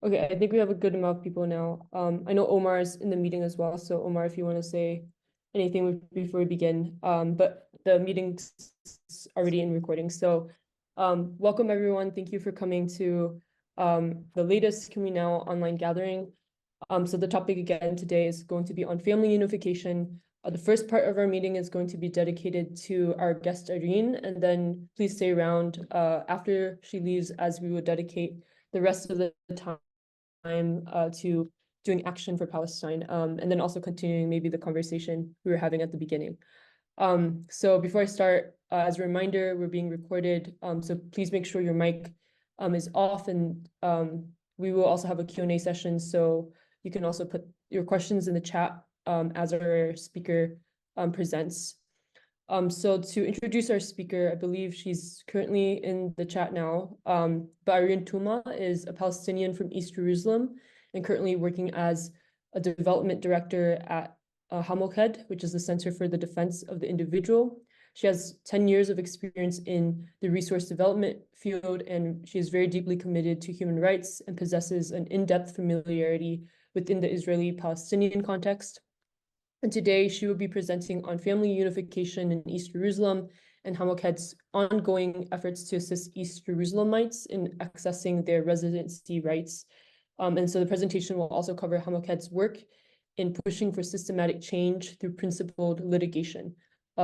Okay, I think we have a good amount of people now. I know Omar is in the meeting as well. So Omar, if you want to say anything before we begin, but the meeting's already in recording. So welcome everyone. Thank you for coming to the latest Kumi Now online gathering. So the topic again today is going to be on family unification. The first part of our meeting is going to be dedicated to our guest Irene, and then please stay around after she leaves, as we will dedicate the rest of the time to doing action for Palestine, and then also continuing maybe the conversation we were having at the beginning. So before I start, as a reminder, we're being recorded, so please make sure your mic is off, and we will also have a Q&A session, so you can also put your questions in the chat as our speaker presents. So to introduce our speaker, I believe she's currently in the chat now. But Irene Touma is a Palestinian from East Jerusalem and currently working as a development director at HaMoked, which is the Center for the Defense of the Individual. She has 10 years of experience in the resource development field, and she is very deeply committed to human rights and possesses an in-depth familiarity within the Israeli-Palestinian context. And today she will be presenting on family unification in East Jerusalem and HaMoked's ongoing efforts to assist East Jerusalemites in accessing their residency rights. And so the presentation will also cover HaMoked's work in pushing for systematic change through principled litigation.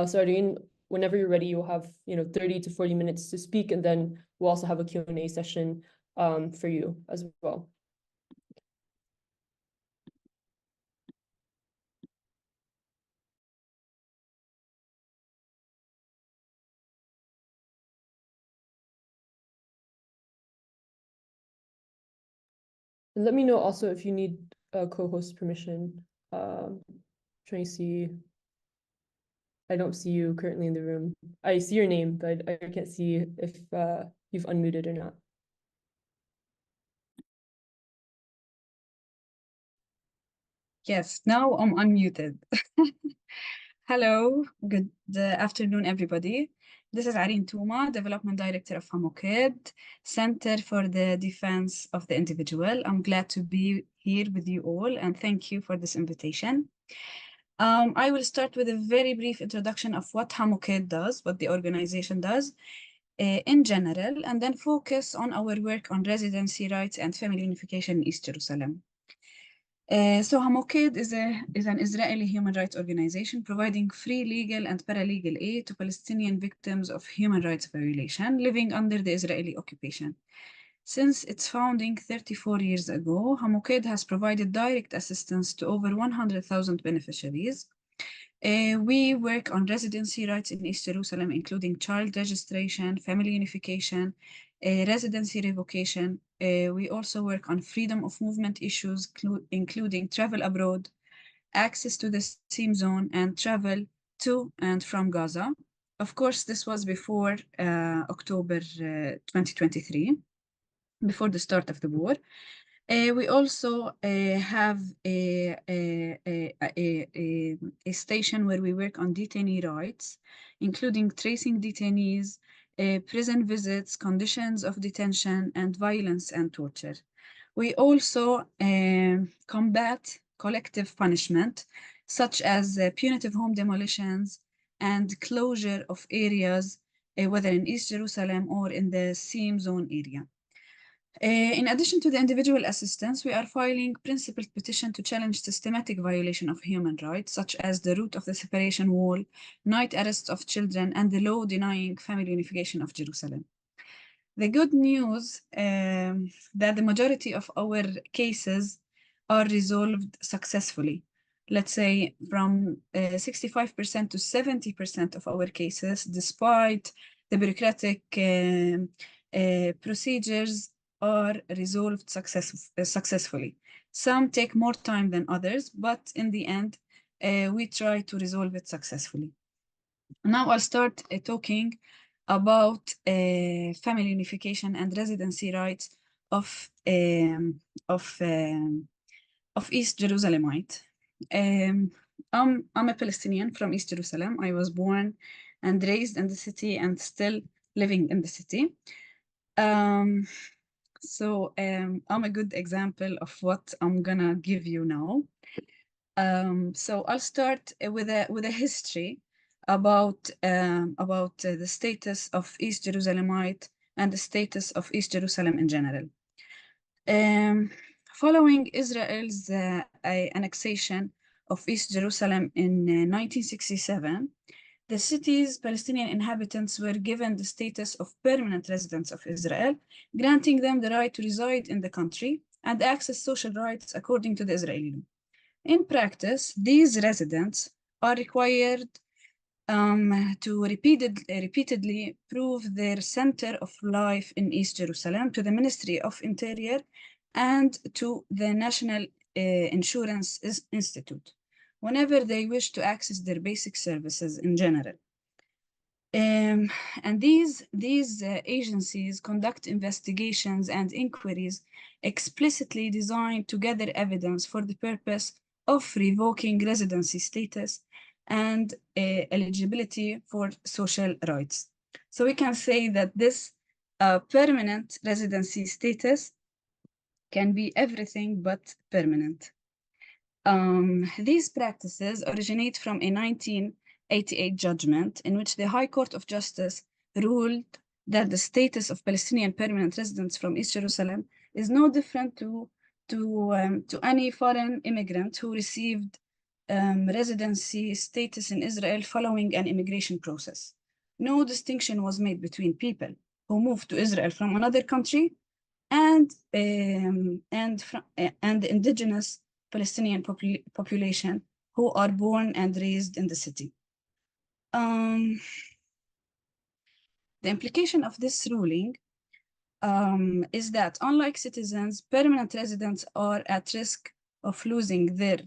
So Irene, whenever you're ready, you'll have 30 to 40 minutes to speak, and then we'll also have a Q&A session for you as well. And let me know also if you need a co-host permission. Trying to see. I don't see you currently in the room. I see your name, but I can't see if you've unmuted or not. Yes, now I'm unmuted. Hello, good afternoon, everybody. This is Irene Touma, Development Director of HaMoked, Center for the Defense of the Individual. I'm glad to be here with you all, and thank you for this invitation. I will start with a very brief introduction of what HaMoked does, what the organization does in general, and then focus on our work on residency rights and family unification in East Jerusalem. So HaMoked is an Israeli human rights organization providing free legal and paralegal aid to Palestinian victims of human rights violation living under the Israeli occupation. Since its founding 34 years ago, HaMoked has provided direct assistance to over 100,000 beneficiaries. We work on residency rights in East Jerusalem, including child registration, family unification, residency revocation. We also work on freedom of movement issues, including travel abroad, access to the seam zone, and travel to and from Gaza. Of course, this was before October 2023, before the start of the war. We also have a station where we work on detainee rights, including tracing detainees, prison visits, conditions of detention, and violence and torture. We also combat collective punishment, such as punitive home demolitions and closure of areas, whether in East Jerusalem or in the seam zone area. In addition to the individual assistance, we are filing principled petition to challenge systematic violation of human rights, such as the route of the separation wall, night arrests of children, and the law denying family unification of Jerusalem. The good news that the majority of our cases are resolved successfully. Let's say from 65% to 70% of our cases, despite the bureaucratic procedures, are resolved successfully. Some take more time than others, but in the end, we try to resolve it successfully. Now I'll start talking about family unification and residency rights of East Jerusalemite. I'm a Palestinian from East Jerusalem. I was born and raised in the city and still living in the city. So I'm a good example of what I'm gonna give you now. So I'll start with a history about the status of East Jerusalemite and the status of East Jerusalem in general. Following Israel's annexation of East Jerusalem in 1967, the city's Palestinian inhabitants were given the status of permanent residents of Israel, granting them the right to reside in the country and access social rights according to the Israeli law. In practice, these residents are required to repeatedly prove their center of life in East Jerusalem to the Ministry of Interior and to the National Insurance Institute whenever they wish to access their basic services in general. And these agencies conduct investigations and inquiries explicitly designed to gather evidence for the purpose of revoking residency status and eligibility for social rights. So we can say that this permanent residency status can be everything but permanent. These practices originate from a 1988 judgment in which the High Court of Justice ruled that the status of Palestinian permanent residents from East Jerusalem is no different to any foreign immigrant who received residency status in Israel following an immigration process. No distinction was made between people who moved to Israel from another country and the indigenous Palestinian population who are born and raised in the city. The implication of this ruling is that unlike citizens, permanent residents are at risk of losing their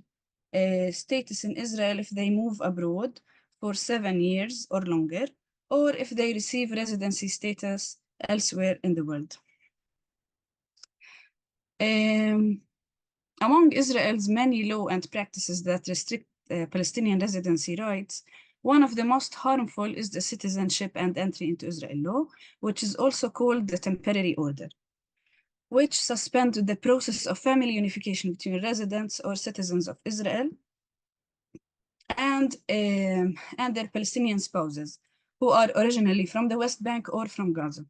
status in Israel if they move abroad for 7 years or longer, or if they receive residency status elsewhere in the world. Among Israel's many laws and practices that restrict Palestinian residency rights, one of the most harmful is the citizenship and entry into Israel law, which is also called the temporary order, which suspends the process of family unification between residents or citizens of Israel and their Palestinian spouses, who are originally from the West Bank or from Gaza.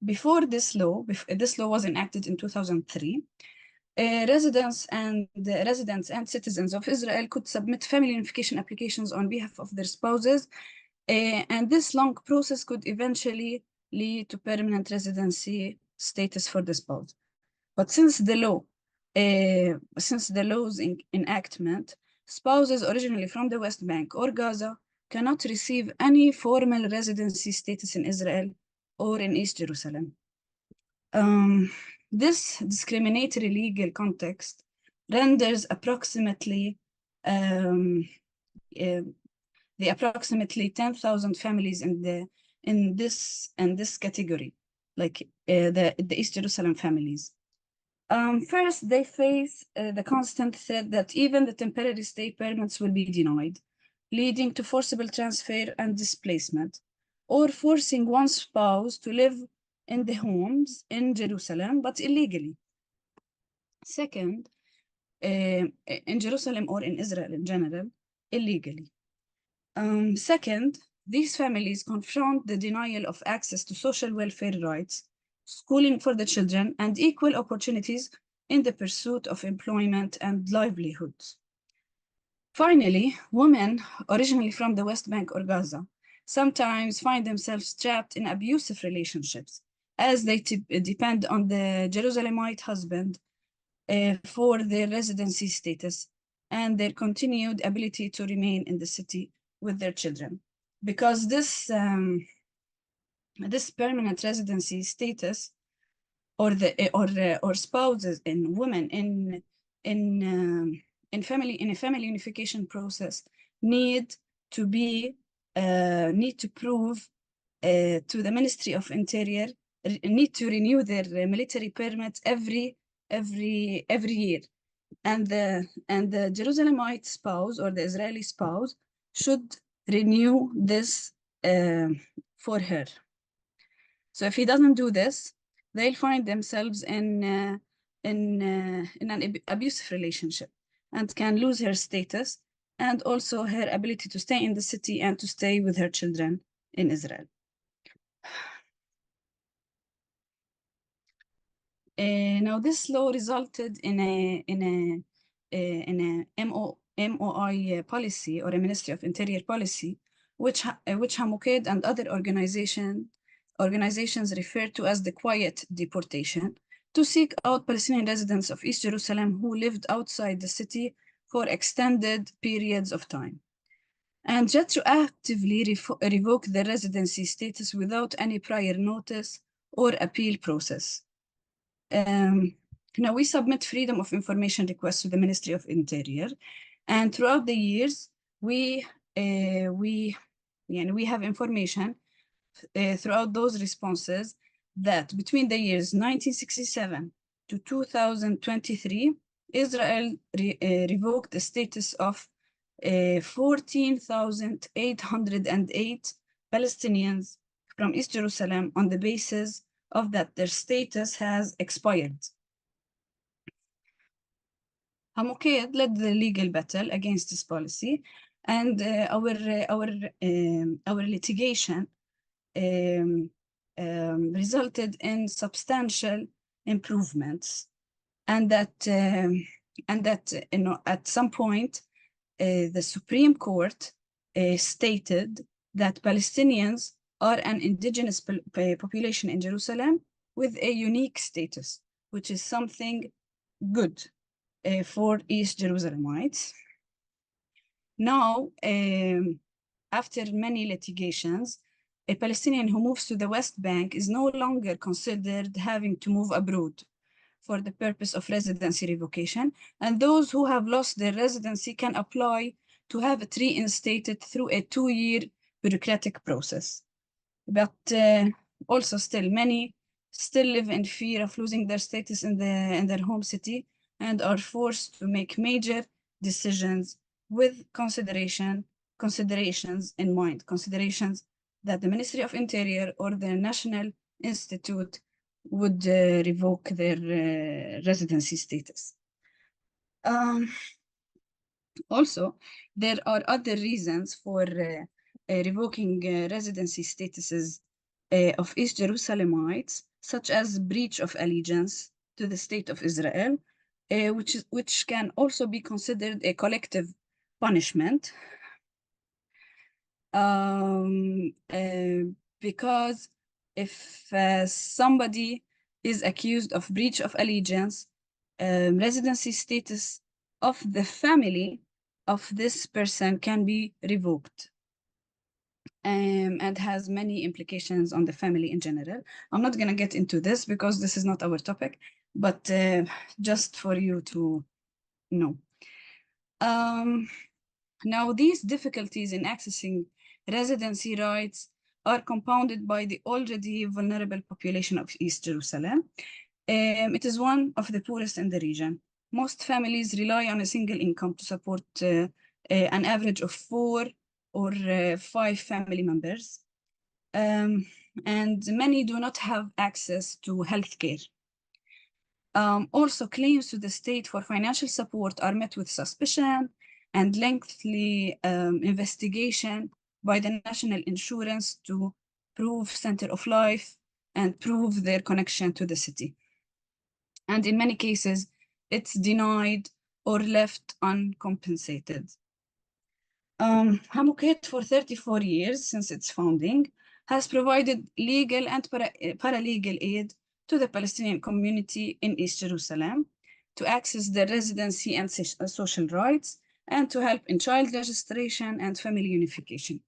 Before this law was enacted in 2003, residents and citizens of Israel could submit family unification applications on behalf of their spouses, and this long process could eventually lead to permanent residency status for the spouse. But since the law's enactment, spouses originally from the West Bank or Gaza cannot receive any formal residency status in Israel or in East Jerusalem. This discriminatory legal context renders approximately the approximately 10,000 families in this category, like the East Jerusalem families. First, they face the constant threat that even the temporary stay permits will be denied, leading to forcible transfer and displacement, or forcing one spouse to live in the homes in Jerusalem, but illegally. Second, in Jerusalem or in Israel in general, illegally. Second, these families confront the denial of access to social welfare rights, schooling for the children, and equal opportunities in the pursuit of employment and livelihoods. Finally, women originally from the West Bank or Gaza sometimes find themselves trapped in abusive relationships as they depend on the Jerusalemite husband for their residency status and their continued ability to remain in the city with their children. Because this permanent residency status or spouses and women in a family unification process need to prove to the Ministry of Interior, need to renew their military permits every year, and the Jerusalemite spouse or the Israeli spouse should renew this for her. So if he doesn't do this, they'll find themselves in an abusive relationship and can lose her status and also her ability to stay in the city and to stay with her children in Israel. Now, this law resulted in a MOI policy, or a Ministry of Interior policy, which HaMoked and other organizations refer to as the quiet deportation, to seek out Palestinian residents of East Jerusalem who lived outside the city for extended periods of time, and retroactively revoke their residency status without any prior notice or appeal process. Now, we submit freedom of information requests to the Ministry of Interior, and throughout the years, we have information throughout those responses that between the years 1967 to 2023, Israel revoked the status of 14,808 Palestinians from East Jerusalem on the basis of that their status has expired. HaMoked led the legal battle against this policy, and our litigation resulted in substantial improvements, and that at some point the Supreme Court stated that Palestinians are an indigenous population in Jerusalem with a unique status, which is something good for East Jerusalemites. Now, after many litigations, a Palestinian who moves to the West Bank is no longer considered having to move abroad for the purpose of residency revocation, and those who have lost their residency can apply to have it reinstated through a 2-year bureaucratic process. But also still, many still live in fear of losing their status in their home city and are forced to make major decisions with considerations in mind, considerations that the Ministry of Interior or the National Institute would revoke their residency status. Also, there are other reasons for revoking residency statuses of East Jerusalemites, such as breach of allegiance to the State of Israel, which can also be considered a collective punishment, because if somebody is accused of breach of allegiance, residency status of the family of this person can be revoked, and has many implications on the family in general. I'm not going to get into this because this is not our topic, but just for you to know. Now, these difficulties in accessing residency rights are compounded by the already vulnerable population of East Jerusalem. It is one of the poorest in the region. Most families rely on a single income to support an average of 4 or 5 family members. And many do not have access to healthcare. Also, claims to the state for financial support are met with suspicion and lengthy investigation by the national insurance to prove center of life and prove their connection to the city. And in many cases, it's denied or left uncompensated. HaMoked, for 34 years since its founding, has provided legal and paralegal aid to the Palestinian community in East Jerusalem to access their residency and social rights, and to help in child registration and family unification.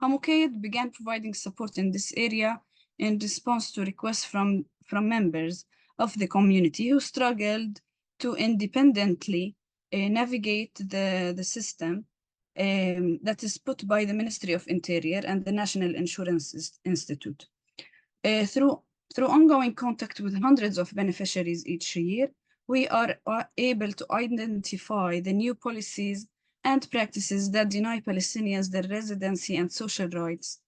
HaMoked began providing support in this area in response to requests from members of the community who struggled to independently navigate the system that is put by the Ministry of Interior and the National Insurance Institute. Through ongoing contact with hundreds of beneficiaries each year, we are able to identify the new policies and practices that deny Palestinians their residency and social rights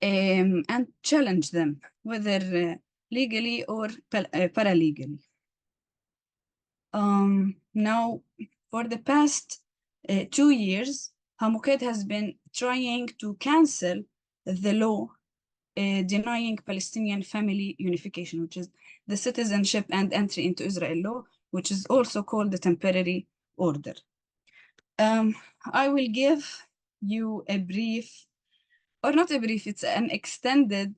and challenge them, whether legally or paralegally. Now, for the past 2 years, HaMoked has been trying to cancel the law denying Palestinian family unification, which is the citizenship and entry into Israel law, which is also called the temporary order. I will give you a brief, or not a brief, it's an extended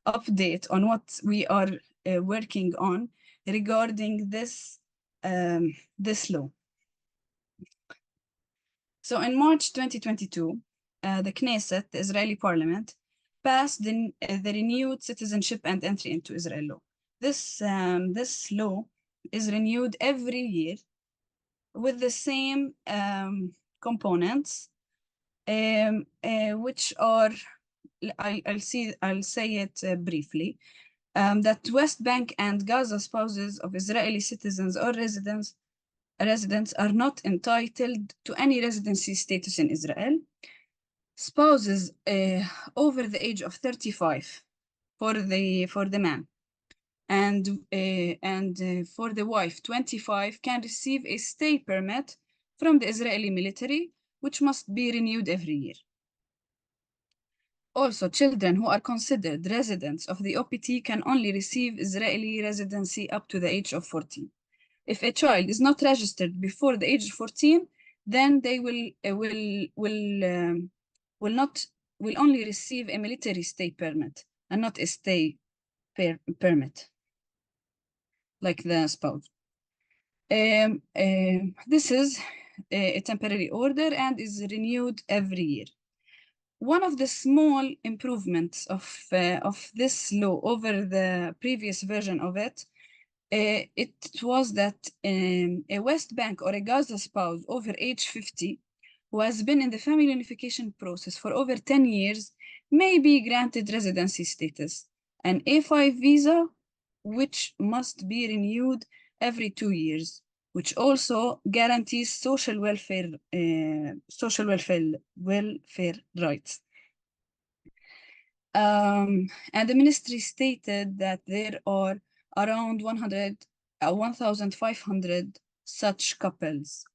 update on what we are working on regarding this law. So in March 2022, the Knesset, the Israeli parliament, passed the renewed citizenship and entry into Israel law. This law is renewed every year with the same components, which are, I'll say it briefly, that West Bank and Gaza spouses of Israeli citizens or residents are not entitled to any residency status in Israel. Spouses over the age of 35 for the man and for the wife 25 can receive a stay permit from the Israeli military, which must be renewed every year. Also, children who are considered residents of the OPT can only receive Israeli residency up to the age of 14. If a child is not registered before the age of 14, then they will only receive a military stay permit and not a stay permit like the spouse. This is a temporary order and is renewed every year. One of the small improvements of this law over the previous version of it, it was that a West Bank or a Gaza spouse over age 50 who has been in the family unification process for over 10 years may be granted residency status, an A5 visa, which must be renewed every 2 years, which also guarantees social welfare rights. And the ministry stated that there are around 1,500 such couples.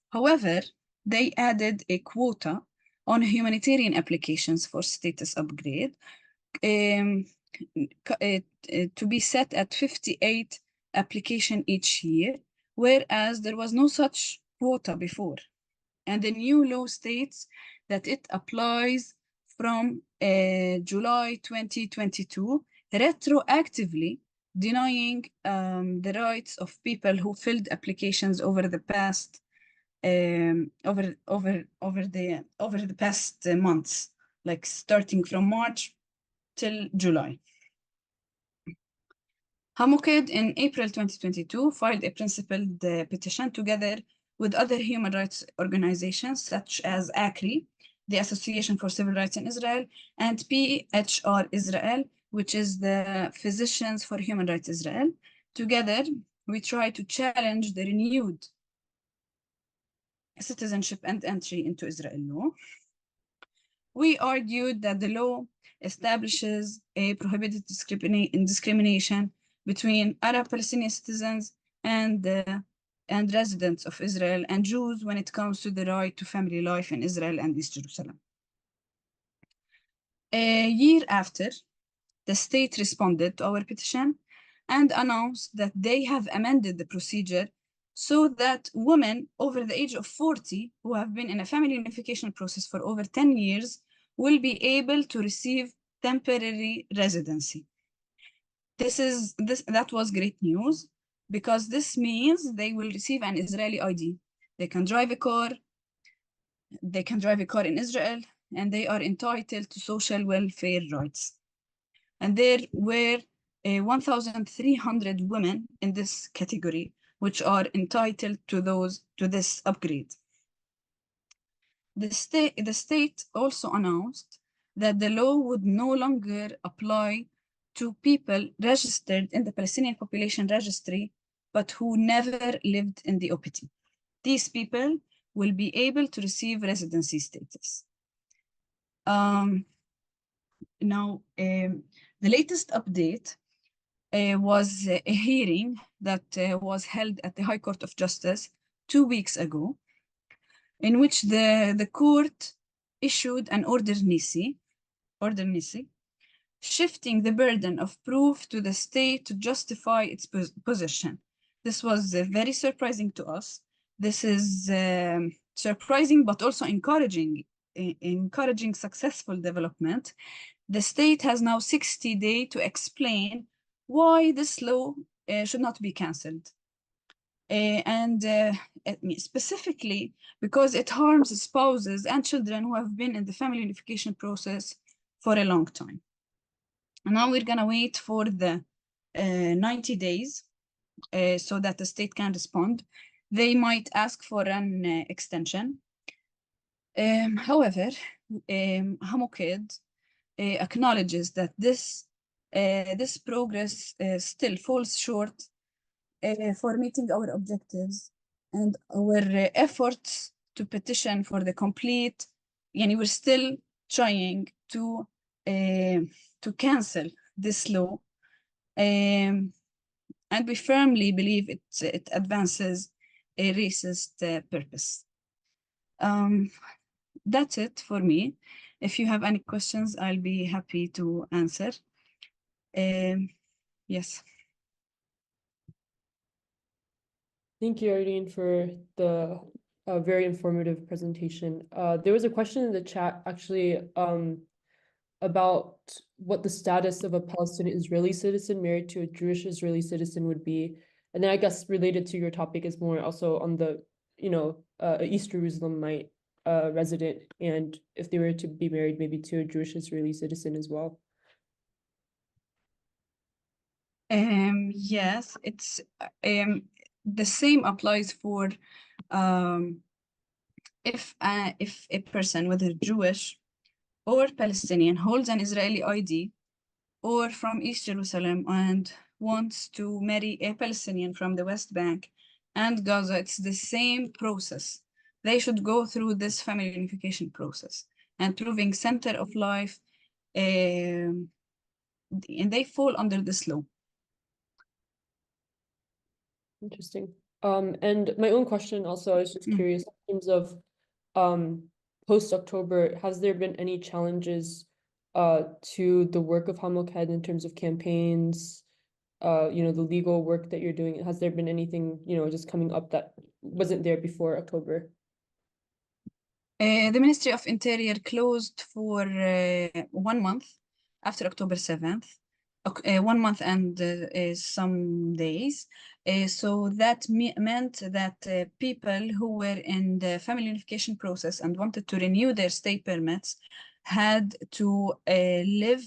However, they added a quota on humanitarian applications for status upgrade to be set at 58 applications each year, whereas there was no such quota before. And the new law states that it applies from July 2022, retroactively denying the rights of people who filled applications over the past months, like starting from March till July. HaMoked in April 2022 filed a principled petition together with other human rights organizations such as ACRI, the Association for Civil Rights in Israel, and PHR Israel, which is the Physicians for Human Rights Israel. Together, we try to challenge the renewed citizenship and entry into Israel law. We argued that the law establishes a prohibited discrimination between Arab Palestinian citizens and residents of Israel and Jews when it comes to the right to family life in Israel and East Jerusalem. A year after, the state responded to our petition and announced that they have amended the procedure so that women over the age of 40 who have been in a family unification process for over 10 years will be able to receive temporary residency. That was great news, because this means they will receive an Israeli ID. They can drive a car in Israel, and they are entitled to social welfare rights. And there were 1,300 women in this category, which are entitled to this upgrade. The state also announced that the law would no longer apply to people registered in the Palestinian Population Registry, but who never lived in the OPT. These people will be able to receive residency status. Now, the latest update was a hearing that was held at the High Court of Justice 2 weeks ago, in which the court issued an order nisi, shifting the burden of proof to the state to justify its position. This was very surprising to us. This is surprising, but also encouraging successful development. The state has now 60 days to explain why this law should not be cancelled. Specifically because it harms spouses and children who have been in the family unification process for a long time. And now we're gonna wait for the 90 days so that the state can respond. They might ask for an extension. However, HaMoked acknowledges that this progress still falls short for meeting our objectives, and our efforts to petition for the complete, we're still trying to cancel this law, and we firmly believe it advances a racist purpose. That's it for me. If you have any questions, I'll be happy to answer. Yes. Thank you, Irene, for the very informative presentation. There was a question in the chat actually about what the status of a Palestinian Israeli citizen married to a Jewish Israeli citizen would be. And then I guess related to your topic is more also on the, East Jerusalemite resident, and if they were to be married maybe to a Jewish Israeli citizen as well. Yes, it's the same applies for if a person, whether Jewish or Palestinian, holds an Israeli ID or from East Jerusalem and wants to marry a Palestinian from the West Bank and Gaza, it's the same process. They should go through this family unification process and proving center of life, and they fall under this law. Interesting. And my own question also, I was just curious in terms of post-October, has there been any challenges to the work of HaMoked in terms of campaigns, the legal work that you're doing? Has there been anything, just coming up that wasn't there before October? The Ministry of Interior closed for 1 month after October 7th. 1 month and some days. So that meant that people who were in the family unification process and wanted to renew their stay permits had to live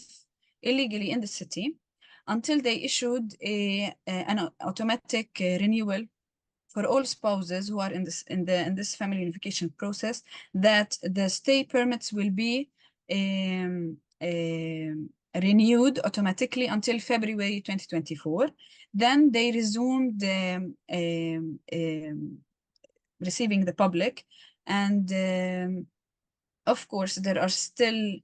illegally in the city until they issued an automatic renewal for all spouses who are in this family unification process, that the stay permits will be renewed automatically until February 2024. Then they resumed receiving the public, and of course there are still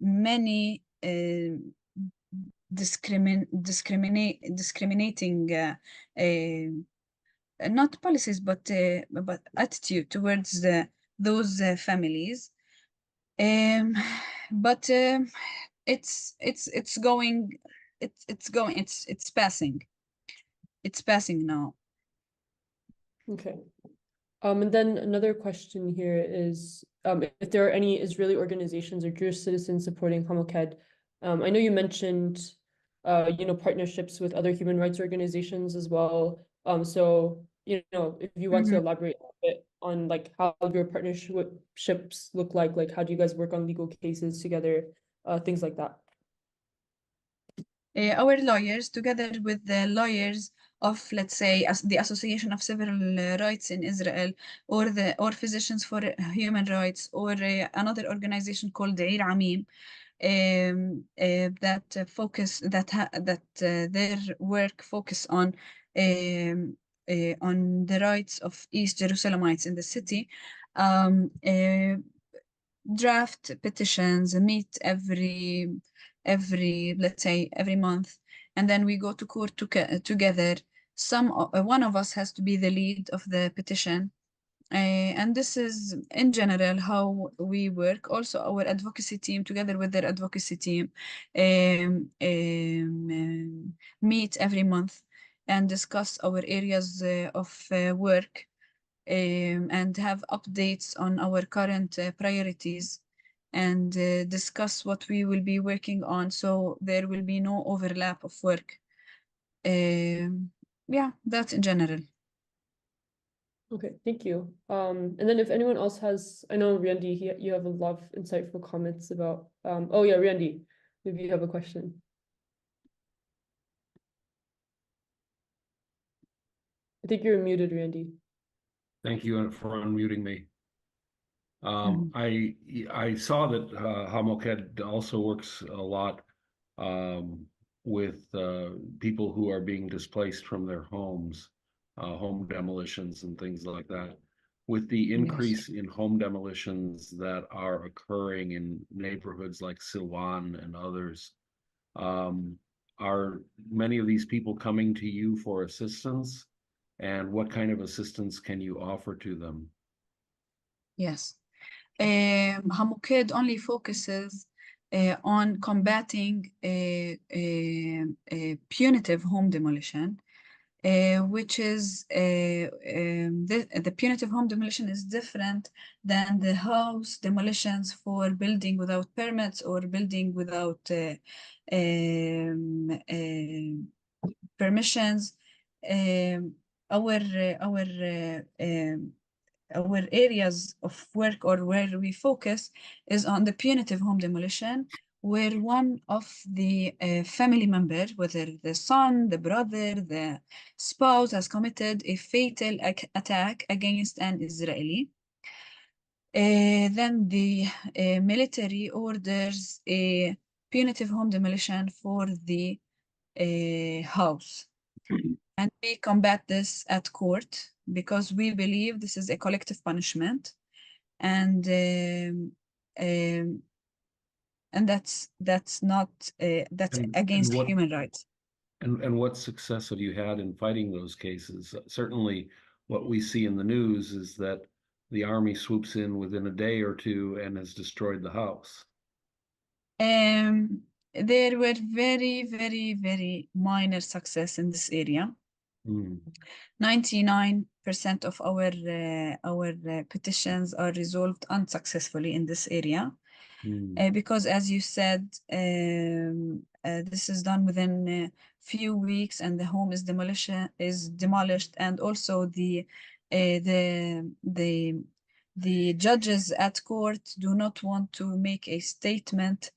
many discriminating not policies but attitude towards those families. But it's passing now. Okay. And then another question here is if there are any Israeli organizations or Jewish citizens supporting HaMoked. I know you mentioned partnerships with other human rights organizations as well. So if you want to elaborate a bit on like how your partnerships look like how do you guys work on legal cases together, things like that. Our lawyers, together with the lawyers of, let's say, the Association of Civil Rights in Israel, or Physicians for Human Rights, or another organization called the Amim, that their work focus on on the rights of East Jerusalemites in the city, draft petitions, meet every let's say every month, and then we go to court together. One of us has to be the lead of the petition. And this is in general how we work. Also, our advocacy team, together with their advocacy team, meet every month and discuss our areas of work, and have updates on our current priorities, and discuss what we will be working on, so there will be no overlap of work. Yeah, that's in general. Okay, thank you. And then if anyone else has, I know Randy, you have a lot of insightful comments about, oh yeah, Randy, maybe you have a question. I think you're muted, Randy. Thank you for unmuting me. I saw that HaMoked also works a lot with people who are being displaced from their homes, home demolitions and things like that. With the increase in home demolitions that are occurring in neighborhoods like Silwan and others, are many of these people coming to you for assistance? And what kind of assistance can you offer to them? Yes. HaMoked only focuses on combating punitive home demolition, which is the punitive home demolition is different than the house demolitions for building without permits or building without permissions. Our areas of work, or where we focus, is on the punitive home demolition, where one of the family member, whether the son, the brother, the spouse, has committed a fatal attack against an Israeli. Then the military orders a punitive home demolition for the house. And we combat this at court because we believe this is a collective punishment, and that's not that's against human rights. And what success have you had in fighting those cases? Certainly, what we see in the news is that the army swoops in within a day or two and has destroyed the house. There were very, very, very minor success in this area. 99% of our petitions are resolved unsuccessfully in this area, because, as you said, this is done within a few weeks, and the home is demolished, and also the judges at court do not want to make a statement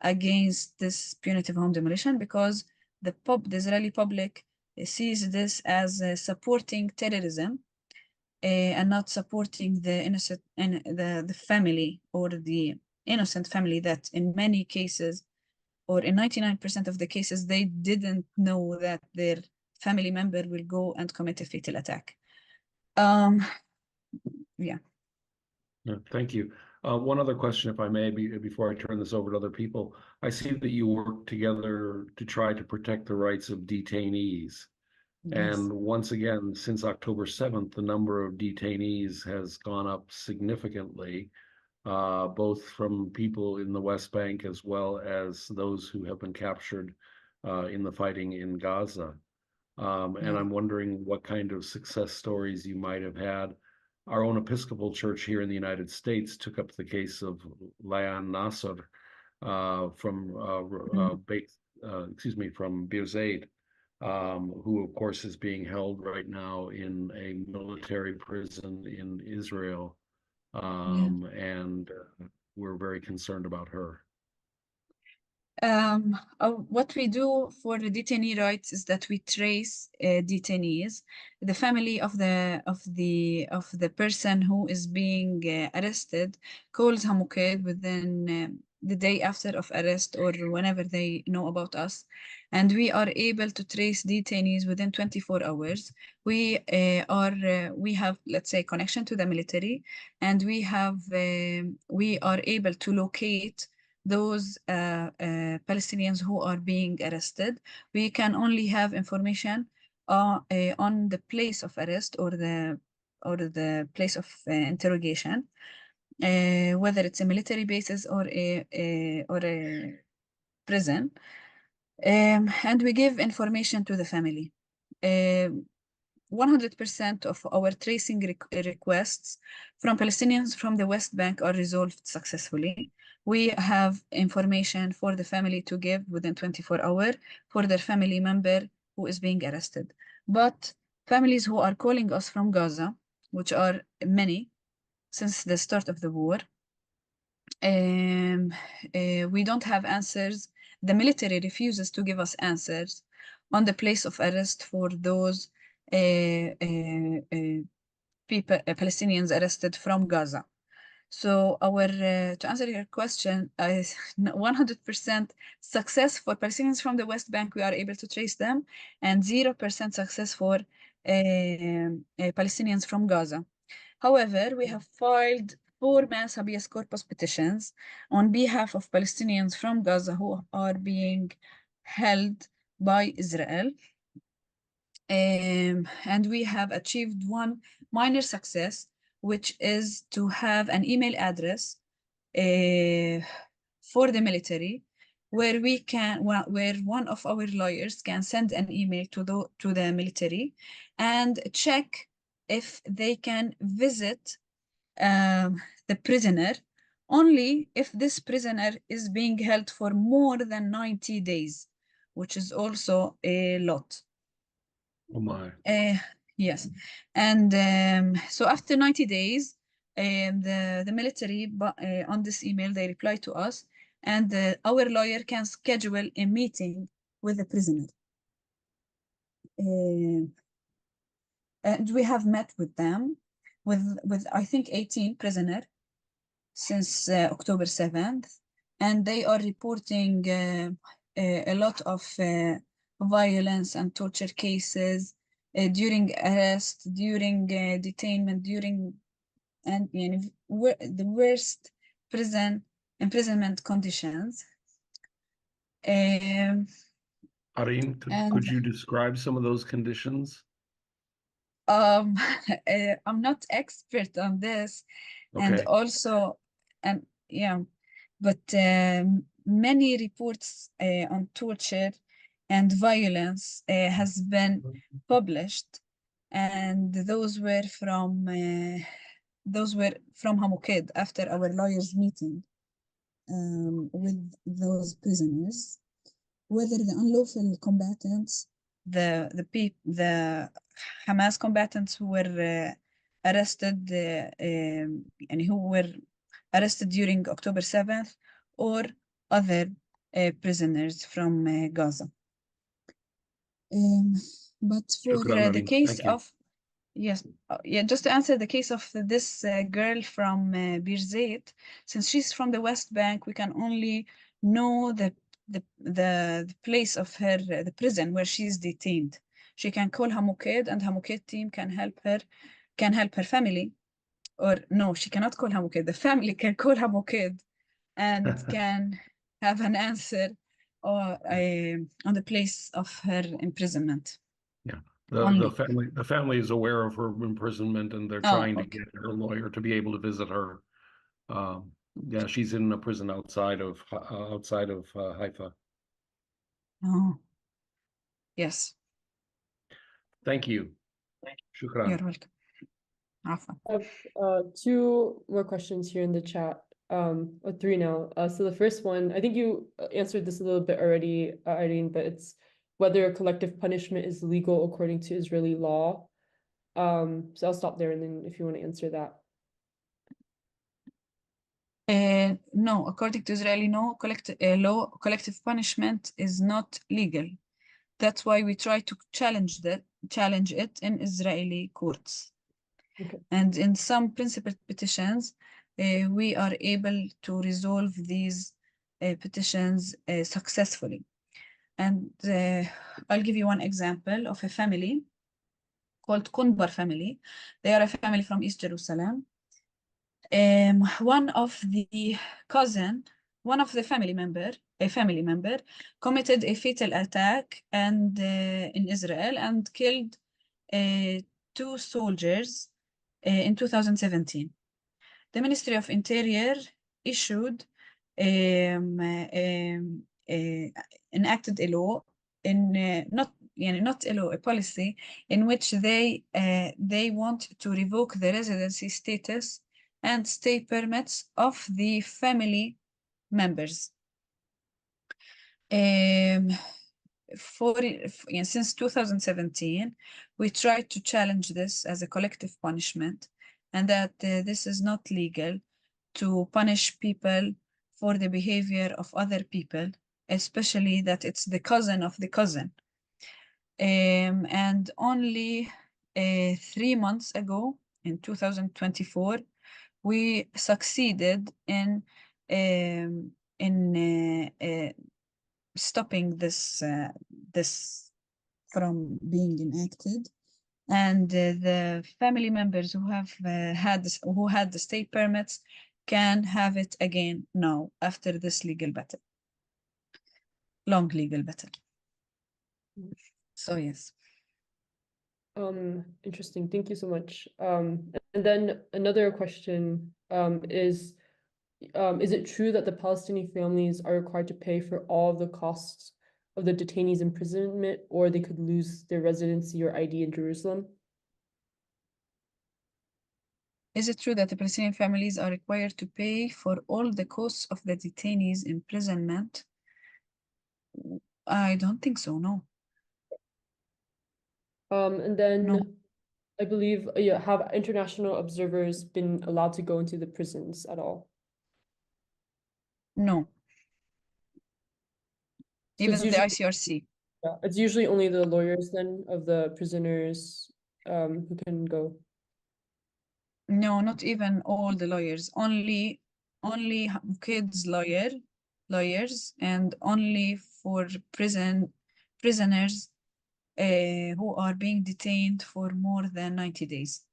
against this punitive home demolition, because the Israeli public sees this as supporting terrorism, and not supporting the innocent and the family, or the innocent family that in many cases, or in 99% of the cases, they didn't know that their family member will go and commit a fatal attack. Yeah. Thank you. One other question, if I may, before I turn this over to other people. I see that you work together to try to protect the rights of detainees. Yes. And once again, since October 7th, the number of detainees has gone up significantly, both from people in the West Bank as well as those who have been captured in the fighting in Gaza. And I'm wondering what kind of success stories you might have had. Our own Episcopal Church here in the United States took up the case of Layan Nasser from Bir Zaid, who of course is being held right now in a military prison in Israel, and we're very concerned about her. What we do for the detainee rights is that we trace detainees. The family of the person who is being arrested calls HaMoked within the day after of arrest or whenever they know about us. And we are able to trace detainees within 24 hours. We have, let's say, connection to the military, and we are able to locate those Palestinians who are being arrested. We can only have information on the place of arrest or the place of interrogation, whether it's a military basis or a prison. And we give information to the family. 100% of our tracing requests from Palestinians from the West Bank are resolved successfully. We have information for the family to give within 24 hours for their family member who is being arrested. But families who are calling us from Gaza, which are many since the start of the war, we don't have answers. The military refuses to give us answers on the place of arrest for those people, Palestinians arrested from Gaza. So to answer your question, 100% success for Palestinians from the West Bank, we are able to trace them, and 0% success for Palestinians from Gaza. However, we have filed 4 mass habeas corpus petitions on behalf of Palestinians from Gaza who are being held by Israel. And we have achieved one minor success, which is to have an email address for the military where one of our lawyers can send an email to the military and check if they can visit the prisoner only if this prisoner is being held for more than 90 days, which is also a lot. Oh my. Yes. And so after 90 days, the military, on this email, they reply to us, and our lawyer can schedule a meeting with the prisoner. And we have met with them, with I think 18 prisoners since October 7th, and they are reporting a lot of violence and torture cases during arrest, during detainment, and the worst imprisonment conditions. Arine, could you describe some of those conditions? I'm not expert on this, and Okay. also, yeah, but many reports on torture and violence has been published, and those were from HaMoked after our lawyers meeting with those prisoners, whether the unlawful combatants, the Hamas combatants who were arrested and who were arrested during October 7th, or other prisoners from Gaza. But for the case of, yes, yeah, just to answer the case of this girl from Birzeit, since she's from the West Bank, we can only know the place of her, the prison where she's detained. She can call HaMoked, and HaMoked team can help her family. Or no, she cannot call HaMoked. The family can call HaMoked and can have an answer or on the place of her imprisonment. Yeah, the family is aware of her imprisonment, and they're trying to get her lawyer to be able to visit her. Yeah, she's in a prison outside of Haifa. Oh, yes. Thank you. Shukran. You're welcome. Afan. I have 2 more questions here in the chat, or 3 now. So the first one, I think you answered this a little bit already, Irene, but it's whether collective punishment is legal according to Israeli law. So I'll stop there, and then if you want to answer that. No, according to Israeli law, collective punishment is not legal. That's why we try to challenge it in Israeli courts. Okay. And in some principal petitions, we are able to resolve these petitions successfully. And I'll give you one example of a family called Kunbar family. They are a family from East Jerusalem. One of the family member committed a fatal attack in Israel and killed 2 soldiers in 2017. The Ministry of Interior issued enacted a law a policy in which they want to revoke the residency status and stay permits of the family members. Since 2017, we tried to challenge this as a collective punishment, and that this is not legal to punish people for the behavior of other people, especially that it's the cousin of the cousin. And only 3 months ago, in 2024, we succeeded in stopping this from being enacted, and the family members who have had the stay permits can have it again now after this long legal battle. So yes. Interesting. Thank you so much. And then another question is it true that the Palestinian families are required to pay for all of the costs of the detainees' imprisonment, or they could lose their residency or ID in Jerusalem? Is it true that the Palestinian families are required to pay for all the costs of the detainees' imprisonment? I don't think so, no. And then No. I believe, have international observers been allowed to go into the prisons at all? No. So Even it's the usually, ICRC. yeah, it's usually only the lawyers then of the prisoners who can go. No, not even all the lawyers. Only kids lawyers, and only for prisoners who are being detained for more than 90 days.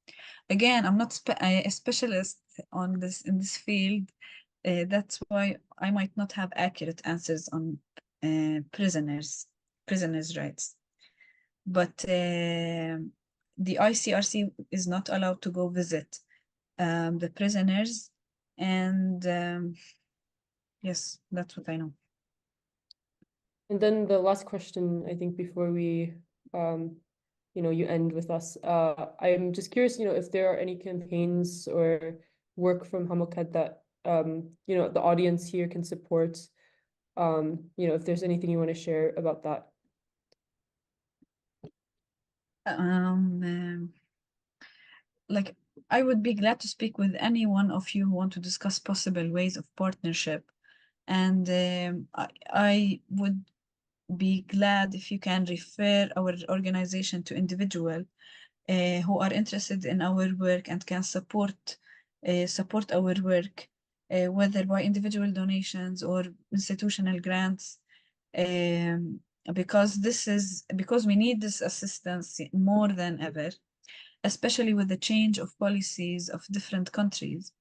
Again, I'm not a specialist on this in this field. That's why I might not have accurate answers on prisoners' rights. But the ICRC is not allowed to go visit the prisoners, and yes, that's what I know. And then the last question, I think, before we, you end with us, I'm just curious, if there are any campaigns or work from HaMoked that, the audience here can support, if there's anything you want to share about that. Like, I would be glad to speak with any one of you who want to discuss possible ways of partnership. And I would be glad if you can refer our organization to individuals who are interested in our work and can support our work, whether by individual donations or institutional grants, because we need this assistance more than ever, especially with the change of policies of different countries,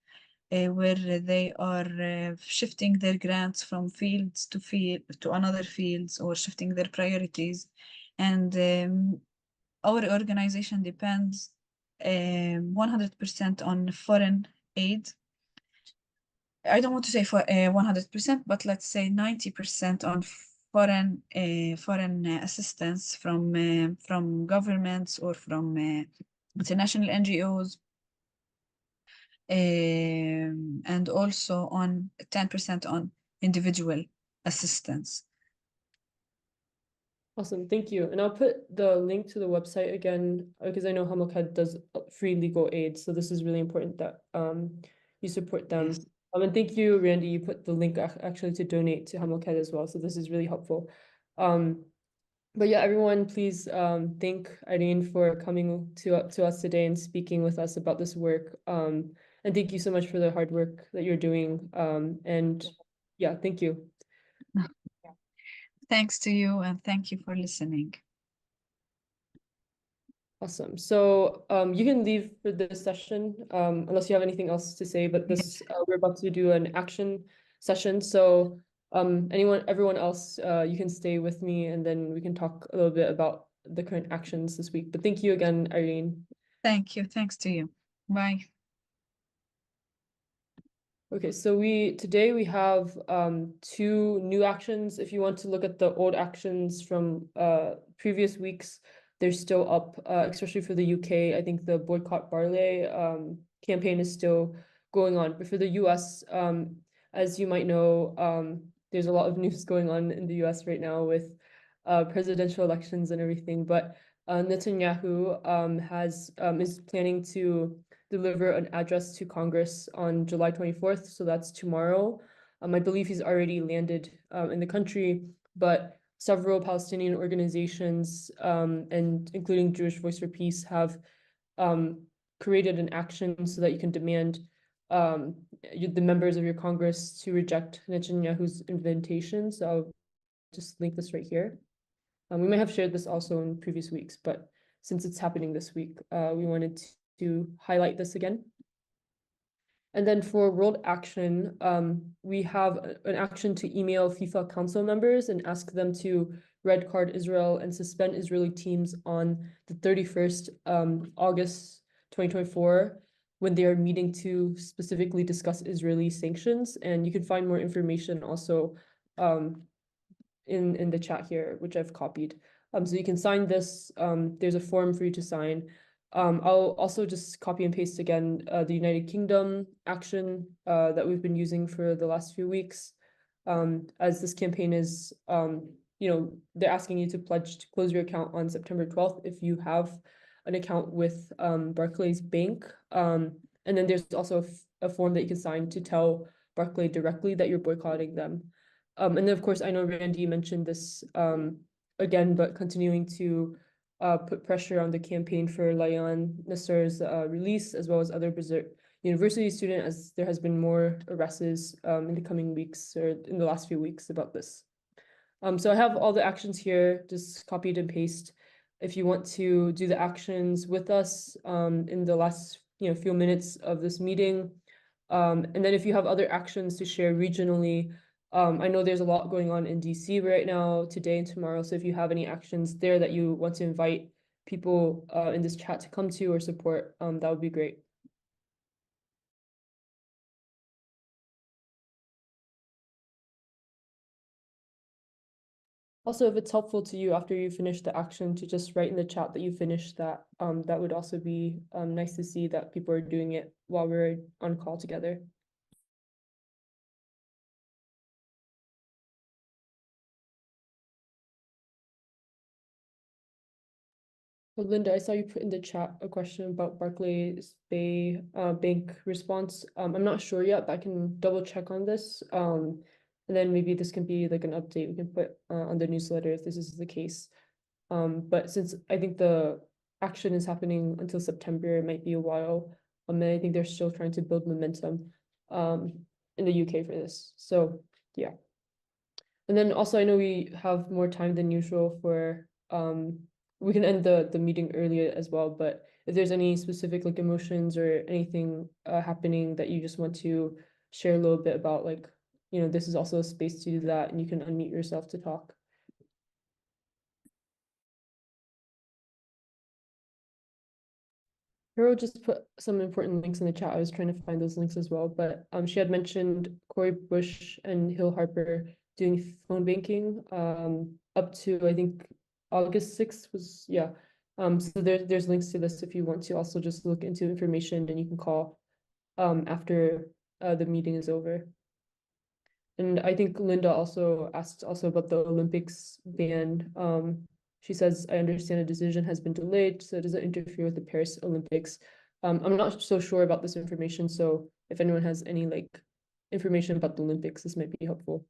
where they are shifting their grants from fields to another fields, or shifting their priorities. And our organization depends 100% on foreign aid. I don't want to say for 100%, but let's say 90% on foreign assistance from governments or from international NGOs, and also on 10% on individual assistance. Awesome, thank you. And I'll put the link to the website again, because I know HaMoked does free legal aid, so this is really important that you support them. Yes. And thank you, Randy, you put the link actually to donate to HaMoked as well, so this is really helpful. But yeah, everyone, please thank Irene for coming to us today and speaking with us about this work. And thank you so much for the hard work that you're doing. And yeah, thank you. Thanks to you, and thank you for listening. Awesome. So you can leave for this session unless you have anything else to say, but this we're about to do an action session. So everyone else, you can stay with me and then we can talk a little bit about the current actions this week. But thank you again, Irene. Thank you. Thanks to you. Bye. Okay, so today we have two new actions. If you want to look at the old actions from previous weeks, they're still up, especially for the UK. I think the boycott barley campaign is still going on. But for the US, as you might know, there's a lot of news going on in the US right now with presidential elections and everything. But Netanyahu is planning to deliver an address to Congress on July 24th, so that's tomorrow. I believe he's already landed in the country, but several Palestinian organizations, and including Jewish Voice for Peace, have created an action so that you can demand the members of your Congress to reject Netanyahu's invitation. So I'll just link this right here. We might have shared this also in previous weeks, but since it's happening this week, we wanted to highlight this again. And then for World Action, we have an action to email FIFA Council members and ask them to red card Israel and suspend Israeli teams on the 31st August 2024 when they are meeting to specifically discuss Israeli sanctions. And you can find more information also in the chat here, which I've copied. So you can sign this. There's a form for you to sign. I'll also just copy and paste again the United Kingdom action that we've been using for the last few weeks. As this campaign is, they're asking you to pledge to close your account on September 12th if you have an account with Barclays Bank. And then there's also a form that you can sign to tell Barclays directly that you're boycotting them. And then, of course, I know Randy mentioned this again, but continuing to put pressure on the campaign for Layan Nasser's release, as well as other university students, as there has been more arrests in the coming weeks or in the last few weeks about this. So I have all the actions here, just copied and paste. If you want to do the actions with us in the last few minutes of this meeting, and then if you have other actions to share regionally, I know there's a lot going on in DC right now, today and tomorrow. So if you have any actions there that you want to invite people in this chat to come to or support, that would be great. Also, if it's helpful to you after you finish the action to just write in the chat that you finished that, that would also be nice to see that people are doing it while we're on call together. So Linda, I saw you put in the chat a question about Barclays Bank response. I'm not sure yet, but I can double check on this. And then maybe this can be like an update we can put on the newsletter if this is the case. But since I think the action is happening until September, it might be a while. And I think they're still trying to build momentum in the UK for this. So yeah. And then also I know we have more time than usual for we can end the meeting earlier as well, but if there's any specific like emotions or anything happening that you just want to share a little bit about, like, this is also a space to do that and you can unmute yourself to talk. Carol just put some important links in the chat. I was trying to find those links as well, but she had mentioned Corey Bush and Hill Harper doing phone banking up to, I think, August 6th was, yeah. So there's links to this if you want to also just look into information, and you can call after the meeting is over. And I think Linda also asked about the Olympics ban. She says, I understand a decision has been delayed, so does it interfere with the Paris Olympics? I'm not so sure about this information, so if anyone has any like information about the Olympics, this might be helpful.